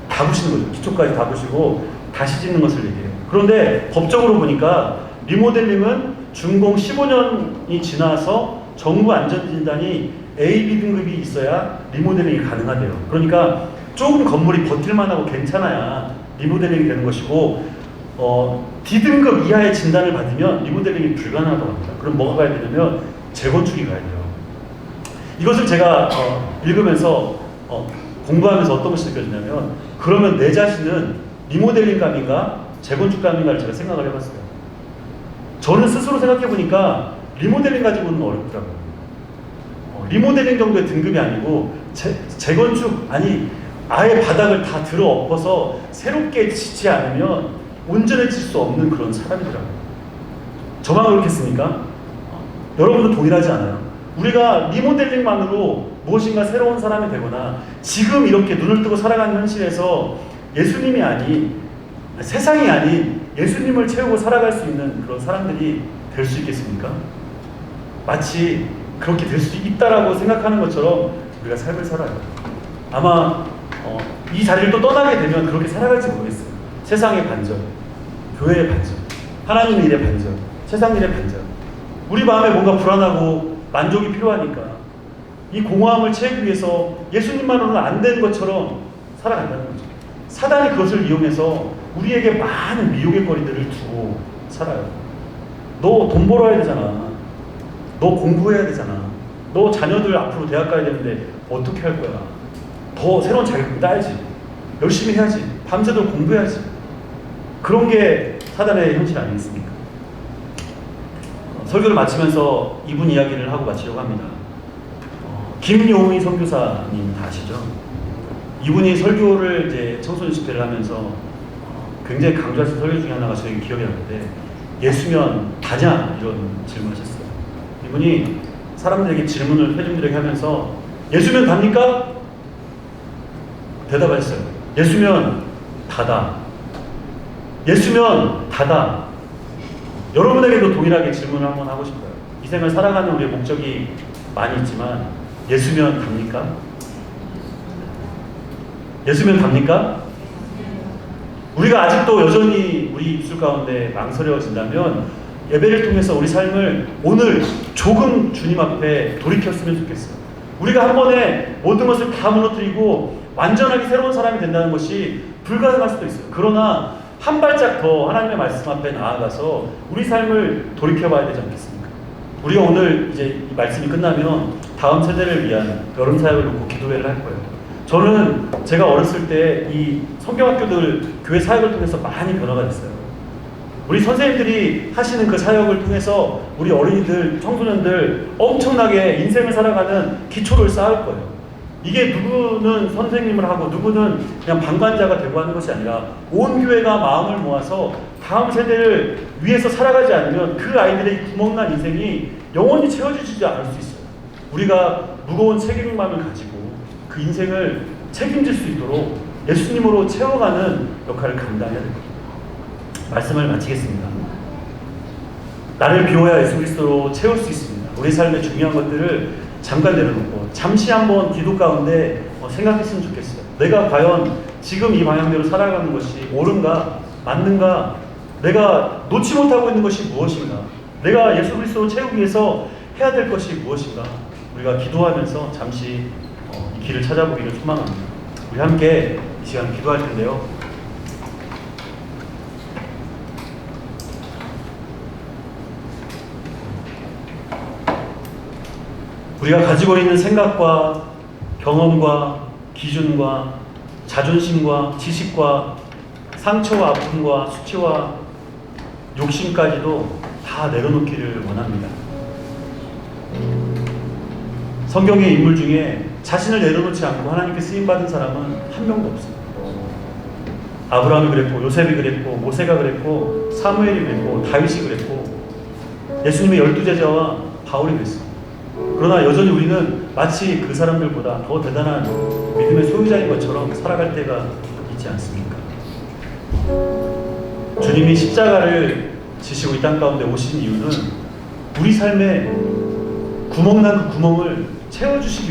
다 부시는 거죠. 기초까지 다 부시고 다시 짓는 것을 얘기해요. 그런데 법적으로 보니까 리모델링은 준공 15년이 지나서 정부 안전진단이 A, B 등급이 있어야 리모델링이 가능하대요. 그러니까 조금 건물이 버틸만하고 괜찮아야 리모델링이 되는 것이고 D등급 이하의 진단을 받으면 리모델링이 불가능하다고 합니다. 그럼 뭐가 가야 되냐면 재건축이 가야 돼요. 이것을 제가 읽으면서 공부하면서 어떤 것이 느껴지냐면 그러면 내 자신은 리모델링감인가 재건축감인가를 제가 생각을 해봤어요. 저는 스스로 생각해보니까 리모델링 가지고는 어렵더라고요. 리모델링 정도의 등급이 아니고 재건축 아니 아예 바닥을 다 들어 엎어서 새롭게 짓지 않으면 온전해질 수 없는 그런 사람이더라고요. 저만 그렇겠습니까? 여러분도 동일하지 않아요? 우리가 리모델링만으로 무엇인가 새로운 사람이 되거나 지금 이렇게 눈을 뜨고 살아가는 현실에서 예수님이 아닌 세상이 아닌 예수님을 채우고 살아갈 수 있는 그런 사람들이 될 수 있겠습니까? 마치 그렇게 될 수 있다라고 생각하는 것처럼 우리가 삶을 살아요. 아마 이 자리를 또 떠나게 되면 그렇게 살아갈지 모르겠어요. 세상의 반전, 교회의 반전, 하나님의 일의 반전, 세상 일의 반전. 우리 마음에 뭔가 불안하고 만족이 필요하니까 이 공허함을 채우기 위해서 예수님만으로는 안 되는 것처럼 살아간다는 거죠. 사단이 그것을 이용해서 우리에게 많은 미혹의 거리들을 두고 살아요. 너 돈 벌어야 되잖아. 너 공부해야 되잖아. 너 자녀들 앞으로 대학 가야 되는데 어떻게 할 거야? 더 새로운 자격증 따야지. 열심히 해야지. 밤새도록 공부해야지. 그런 게 사단의 현실 아니겠습니까? 설교를 마치면서 이분 이야기를 하고 마치려고 합니다. 김용희 선교사님 다 아시죠? 이분이 설교를 이제 청소년 집회를 하면서 굉장히 강조하신 설교 중에 하나가 저에게 기억이 나는데 예수면 다냐? 이런 질문하셨어요. 이분이 사람들에게 질문을 회중들에게 하면서 예수면 답니까? 대답하셨어요. 예수면 다다. 예수면 다다. 여러분에게도 동일하게 질문을 한번 하고 싶어요. 이 생을 살아가는 우리의 목적이 많이 있지만 예수면 답니까? 예수면 답니까? 우리가 아직도 여전히 우리 입술 가운데 망설여진다면 예배를 통해서 우리 삶을 오늘 조금 주님 앞에 돌이켰으면 좋겠어요. 우리가 한 번에 모든 것을 다 무너뜨리고 완전하게 새로운 사람이 된다는 것이 불가능할 수도 있어요. 그러나 한 발짝 더 하나님의 말씀 앞에 나아가서 우리 삶을 돌이켜봐야 되지 않겠습니까? 우리가 오늘 이제 이 말씀이 끝나면 다음 세대를 위한 여름 사역을 놓고 기도회를 할 거예요. 저는 제가 어렸을 때 이 성경학교들 교회 사역을 통해서 많이 변화가 됐어요. 우리 선생님들이 하시는 그 사역을 통해서 우리 어린이들, 청소년들 엄청나게 인생을 살아가는 기초를 쌓을 거예요. 이게 누구는 선생님을 하고 누구는 그냥 방관자가 되고 하는 것이 아니라 온 교회가 마음을 모아서 다음 세대를 위해서 살아가지 않으면 그 아이들의 구멍난 인생이 영원히 채워지지 않을 수 있어요. 우리가 무거운 책임감을 가지고 그 인생을 책임질 수 있도록 예수님으로 채워가는 역할을 감당해야 됩니다. 말씀을 마치겠습니다. 나를 비워야 예수 그리스도로 채울 수 있습니다. 우리 삶의 중요한 것들을 잠깐 내려놓고 잠시 한번 기도 가운데 생각했으면 좋겠어요. 내가 과연 지금 이 방향대로 살아가는 것이 옳은가? 맞는가? 내가 놓지 못하고 있는 것이 무엇인가? 내가 예수 그리스도로 채우기 위해서 해야 될 것이 무엇인가? 우리가 기도하면서 잠시 이 길을 찾아보기를 소망합니다. 우리 함께 이 시간 기도할 텐데요. 우리가 가지고 있는 생각과 경험과 기준과 자존심과 지식과 상처와 아픔과 수치와 욕심까지도 다 내려놓기를 원합니다. 성경의 인물 중에 자신을 내려놓지 않고 하나님께 쓰임받은 사람은 한 명도 없습니다. 아브라함이 그랬고, 요셉이 그랬고, 모세가 그랬고, 사무엘이 그랬고, 다윗이 그랬고, 예수님의 12제자와 바울이 그랬습니다. 그러나 여전히 우리는 마치 그 사람들보다 더 대단한 믿음의 소유자인 것처럼 살아갈 때가 있지 않습니까? 주님이 십자가를 지시고 이 땅 가운데 오신 이유는 우리 삶에 구멍난 그 구멍을 채워주시기